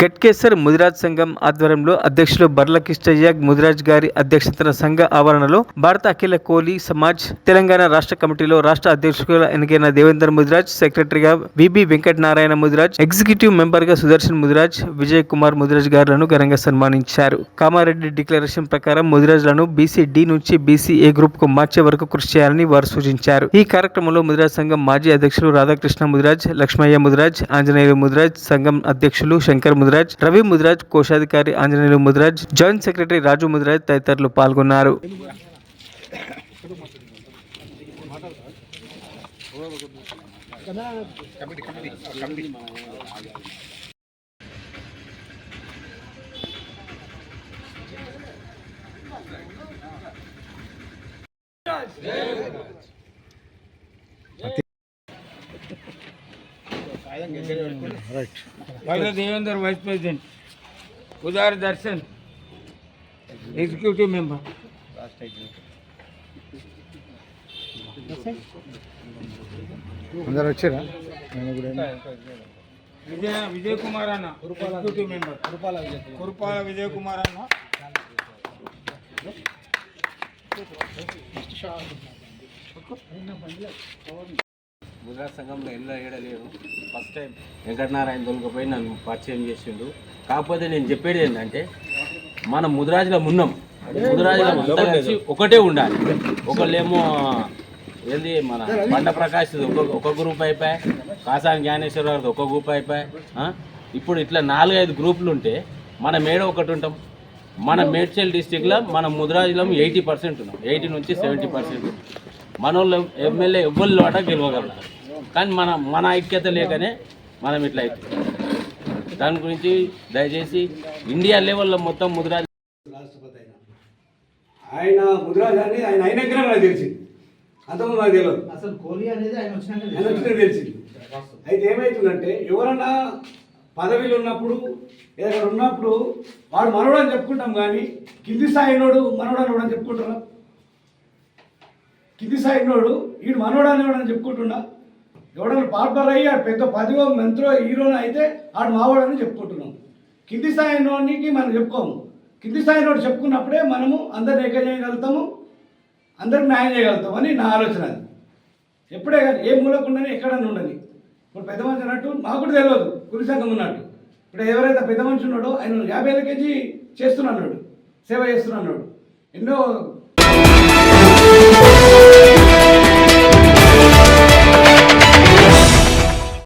గట్కేసర్ ముదిరాజ్ సంఘం ఆధ్వర్యంలో అధ్యక్షులు బర్ల కిష్టయ్య ముదిరాజ్ గారి అధ్యక్షతన సంఘ ఆవరణలో భారత అఖిల కోలి సమాజ్ తెలంగాణ రాష్ట్ర కమిటీలో రాష్ట్ర అధ్యక్షులుగా ఎన్నికైన దేవేందర్ ముదిరాజ్, సెక్రటరీగా V B Venkata Narayana Mudiraj, executive member గా సుదర్శన్ ముదిరాజ్, విజయ్ కుమార్ ముదిరాజ్ గారులను ఘనంగా సన్మానించారు. కామారెడ్డి డిక్లరేషన్ ప్రకారం ముదిరాజ్లను బీసీ డి నుంచి బీసీ ఏ గ్రూప్ కు మార్చే వరకు కృషి చేయాలని వారు సూచించారు. ఈ కార్యక్రమంలో ముదిరాజ్ సంఘం మాజీ అధ్యక్షులు రాధాకృష్ణ ముదిరాజ్, లక్ష్మయ్య ముదిరాజ్, ఆంజనేయులు ముదిరాజ్, సంఘం అధ్యక్షులు శంకర్ ముదిరాజ్, రవి ముదిరాజ్, కోశాధికారి ఆంజనేయులు ముదిరాజ్, జాయింట్ సెక్రటరీ రాజు ముదిరాజ్ తదితరులు పాల్గొన్నారు. Vice Devendra, Vice President. Udar Darshan, Executive Member. అందరు వచ్చారా? విజయ్ కుమార్ అన్న, ఎగ్జిక్యూటివ్ మెంబర్. కురుపాల విజయ్ కుమార్ అన్న. ముదిరాజ్ సంఘంలో ఏడలేరు. ఫస్ట్ టైం వెంకటనారాయణ దొలకపోయి నన్ను పరిచయం చేసిండు. కాకపోతే నేను చెప్పేది ఏంటంటే, మనం ముదిరాజులో ఉన్నాం, ముదిరాజులో అంతా కలిసి ఒకటే ఉండాలి. ఒకళ్ళేమో ఏంది మన బండ ప్రకాష్ ఒక గ్రూప్ అయిపోయి, కాసాని జ్ఞానేశ్వర గారిది ఒక గ్రూప్ అయిపోయి, ఇప్పుడు ఇట్లా 4-5 గ్రూపులు ఉంటే మన మేడ ఒకటి ఉంటాం. మన మేడ్చల్ డిస్టిక్లో మన ముదిరాజులో 80% ఉన్నాం, 80 నుంచి 70%. మన వాళ్ళు ఎమ్మెల్యే ఎవ్వరు వాట గెలవగలరు. కానీ మన ఐక్యత లేకనే మనం ఇట్లా అవుతుంది. దాని గురించి దయచేసి ఇండియా లెవెల్లో మొత్తం ముదిరాజ్ రాష్ట్రపతి ఆయన ముదిరాజ్ అని ఆయన అయినాకనే నాకు తెలిసింది. అంతకుముందు నాకు తెలియదు. అసలు కోహ్లీ అనేది ఆయన వచ్చినాక తెలిసింది. అయితే ఏమవుతుందంటే, ఎవరన్నా పదవిలో ఉన్నప్పుడు ఏదైనా ఉన్నప్పుడు వాడు మనోడు అని చెప్పుకుంటాం, కానీ కింది స్థాయినోడు మనోడు అని కూడా చెప్పుకుంటున్నాం. కింది స్థాయినోడు వీడు మనోడు అనేవాడని చెప్పుకుంటున్నా. ఎవడన్నా పార్ట్నర్ అయ్యి ఆడు పెద్ద పదివో మంత్రో హీరోనో అయితే ఆడు మావాడని చెప్పుకుంటున్నాం. కింది స్థాయినోడికి మనం చెప్పుకోము. కింది స్థాయినోడు చెప్పుకున్నప్పుడే మనము అందరిని ఏకం చేయగలుగుతాము, అందరికి న్యాయం చేయగలుగుతాం అని నా ఆలోచన. అది ఎప్పుడే కానీ ఏ మూలకుండానే ఎక్కడన్నా ఉండని. ఇప్పుడు పెద్ద మనిషి అన్నట్టు మాకు కూడా తెలియదు కులి సంఘం ఉన్నట్టు. ఇప్పుడు ఎవరైతే పెద్ద మనిషి ఉన్నాడో ఆయన 50 ఏళ్ళ కేజీ చేస్తున్నాడు, సేవ చేస్తున్నాడు. ఎన్నో